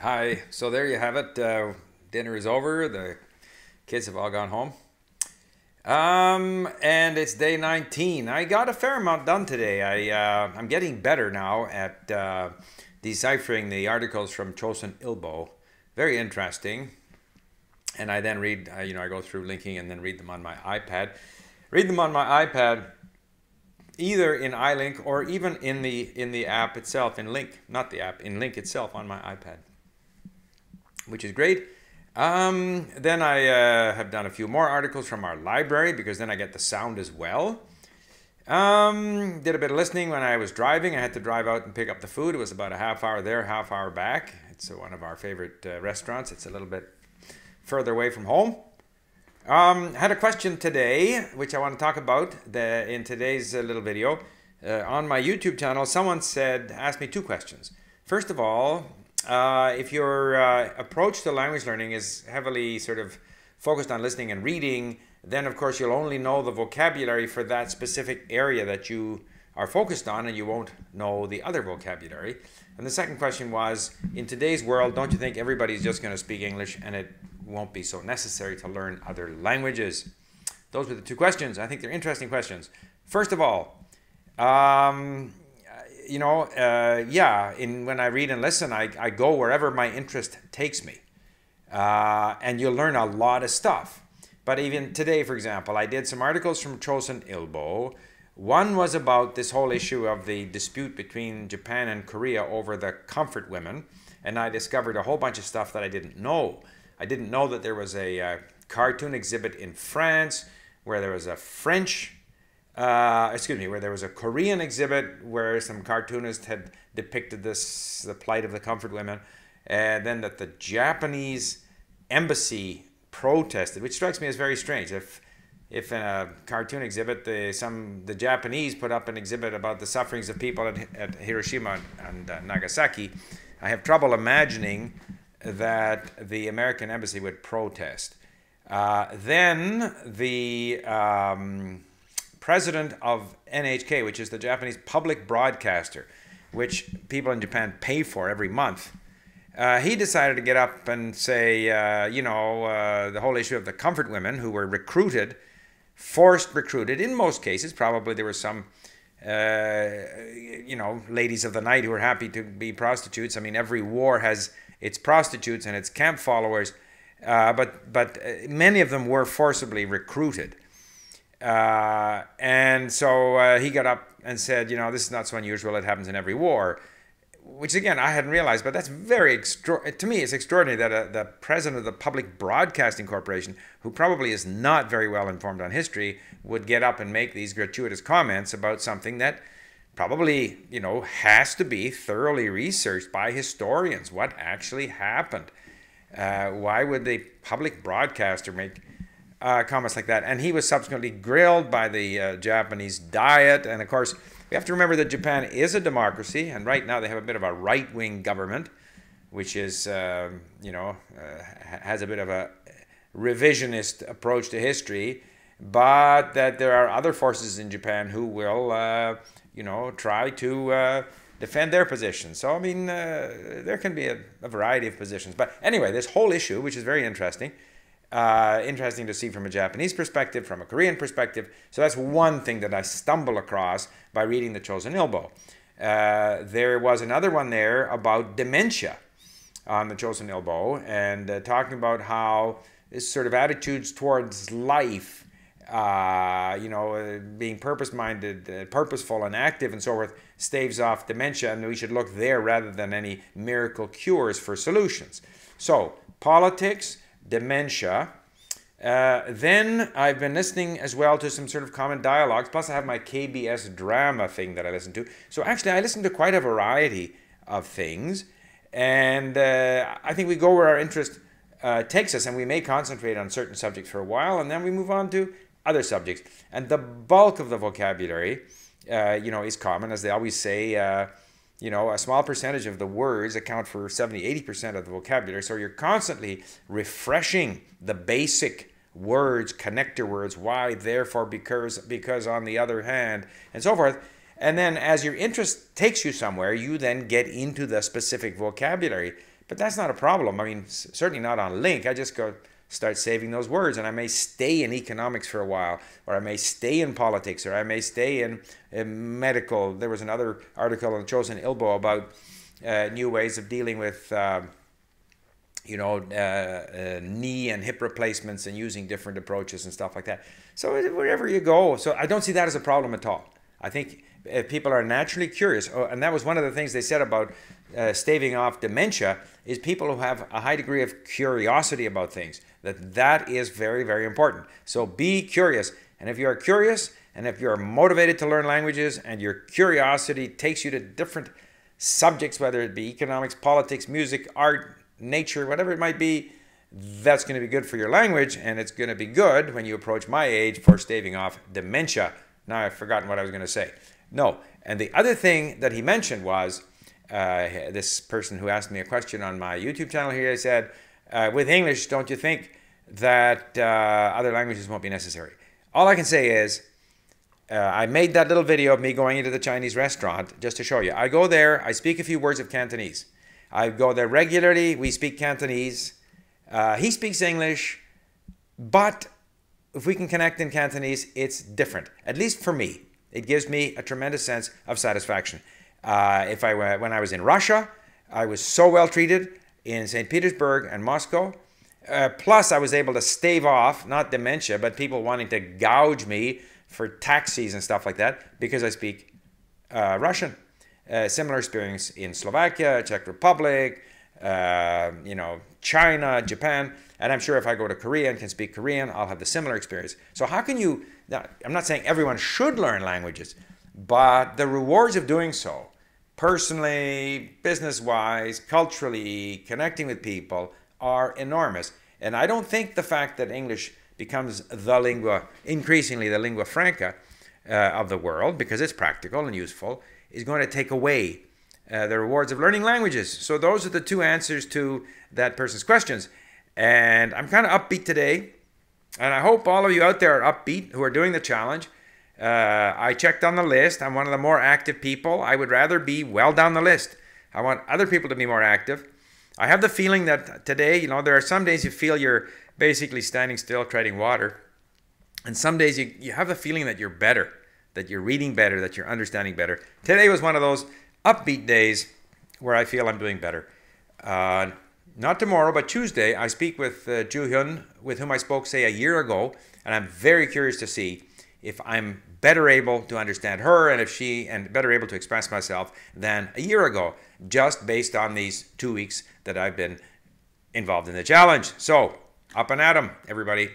Hi, so there you have it. Dinner is over. The kids have all gone home. And it's day 19. I got a fair amount done today. I'm getting better now at deciphering the articles from Chosun Ilbo. Very interesting. And I then read, I go through linking and then read them on my iPad. Read them on my iPad, either in iLink or even in the app itself, in Link, not the app, in Link itself on my iPad, which is great. Then I have done a few more articles from our library because then I get the sound as well. Did a bit of listening when I was driving. I had to drive out and pick up the food. It was about a half hour there, half hour back. It's one of our favorite restaurants. It's a little bit further away from home. Had a question today, which I want to talk about in today's little video. On my YouTube channel, someone asked me two questions. First of all, if your approach to language learning is heavily sort of focused on listening and reading, then of course you'll only know the vocabulary for that specific area that you are focused on, and you won't know the other vocabulary. And the second question was, in today's world, don't you think everybody's just going to speak English and it won't be so necessary to learn other languages? Those were the two questions. I think they're interesting questions. First of all, when I read and listen, I go wherever my interest takes me. And you'll learn a lot of stuff. But even today, for example, I did some articles from Chosun Ilbo. One was about this whole issue of the dispute between Japan and Korea over the comfort women. And I discovered a whole bunch of stuff that I didn't know. I didn't know that there was a cartoon exhibit in France where there was a where there was a Korean exhibit where some cartoonists had depicted the plight of the comfort women, and then that the Japanese embassy protested, which strikes me as very strange. If in a cartoon exhibit the Japanese put up an exhibit about the sufferings of people at Hiroshima and Nagasaki, I have trouble imagining that the American embassy would protest. Then the president of NHK, which is the Japanese public broadcaster, which people in Japan pay for every month, he decided to get up and say, the whole issue of the comfort women who were forced recruited, in most cases. Probably there were some, ladies of the night who were happy to be prostitutes. I mean, every war has its prostitutes and its camp followers, but many of them were forcibly recruited. And so he got up and said, this is not so unusual, it happens in every war. Which again, I hadn't realized, but that's to me, it's extraordinary that the president of the Public Broadcasting Corporation, who probably is not very well informed on history, would get up and make these gratuitous comments about something that probably, has to be thoroughly researched by historians. What actually happened? Why would the public broadcaster make comments like that? And he was subsequently grilled by the Japanese Diet. And of course, we have to remember that Japan is a democracy, and right now they have a bit of a right-wing government, which is, has a bit of a revisionist approach to history, but that there are other forces in Japan who will, try to defend their positions. So, I mean, there can be a variety of positions. But anyway, this whole issue, which is very interesting to see from a Japanese perspective, from a Korean perspective. So that's one thing that I stumble across by reading the Chosun Ilbo. There was another one there about dementia on the Chosun Ilbo, and talking about how this sort of attitudes towards life, being purpose-minded, purposeful and active and so forth, staves off dementia, and we should look there rather than any miracle cures for solutions. So, politics, dementia. Then I've been listening as well to some sort of common dialogues, plus I have my KBS drama thing that I listen to. So actually I listen to quite a variety of things, and I think we go where our interest takes us, and we may concentrate on certain subjects for a while, and then we move on to other subjects. And the bulk of the vocabulary, is common, as they always say. A small percentage of the words account for 70–80% of the vocabulary. So you're constantly refreshing the basic words, connector words, why, therefore, because on the other hand, and so forth. And then as your interest takes you somewhere, you then get into the specific vocabulary. But that's not a problem. I mean, certainly not on Link. I just go start saving those words, and I may stay in economics for a while, or I may stay in politics, or I may stay in medical. There was another article on Chosen Ilbo about new ways of dealing with knee and hip replacements and using different approaches and stuff like that. So wherever you go, so I don't see that as a problem at all. I think if people are naturally curious, and that was one of the things they said about staving off dementia, is people who have a high degree of curiosity about things, that is very, very important. So be curious. And if you are curious, and if you're motivated to learn languages, and your curiosity takes you to different subjects, whether it be economics, politics, music, art, nature, whatever it might be, that's going to be good for your language, and it's going to be good when you approach my age for staving off dementia. Now I've forgotten what I was going to say. No, and the other thing that he mentioned was, this person who asked me a question on my YouTube channel here, he said, with English, don't you think that other languages won't be necessary? All I can say is, I made that little video of me going into the Chinese restaurant just to show you. I go there, I speak a few words of Cantonese. I go there regularly, we speak Cantonese. He speaks English, but if we can connect in Cantonese, it's different. At least for me. It gives me a tremendous sense of satisfaction. When I was in Russia, I was so well treated in St. Petersburg and Moscow. Plus, I was able to stave off, not dementia, but people wanting to gouge me for taxis and stuff like that because I speak Russian. Similar experience in Slovakia, Czech Republic, China, Japan, and I'm sure if I go to Korea and can speak Korean, I'll have the similar experience. So how can you, now, I'm not saying everyone should learn languages, but the rewards of doing so, personally, business-wise, culturally, connecting with people, are enormous. And I don't think the fact that English becomes increasingly the lingua franca of the world, because it's practical and useful, is going to take away the rewards of learning languages. So those are the two answers to that person's questions. And I'm kind of upbeat today. And I hope all of you out there are upbeat who are doing the challenge. I checked on the list. I'm one of the more active people. I would rather be well down the list. I want other people to be more active. I have the feeling that today, there are some days you feel you're basically standing still, treading water. And some days you have the feeling that you're better, that you're reading better, that you're understanding better. Today was one of those upbeat days where I feel I'm doing better. Not tomorrow, but Tuesday, I speak with Ju Hyun, with whom I spoke, say, a year ago, and I'm very curious to see if I'm better able to understand her and better able to express myself than a year ago, just based on these 2 weeks that I've been involved in the challenge. So, up and at 'em, everybody.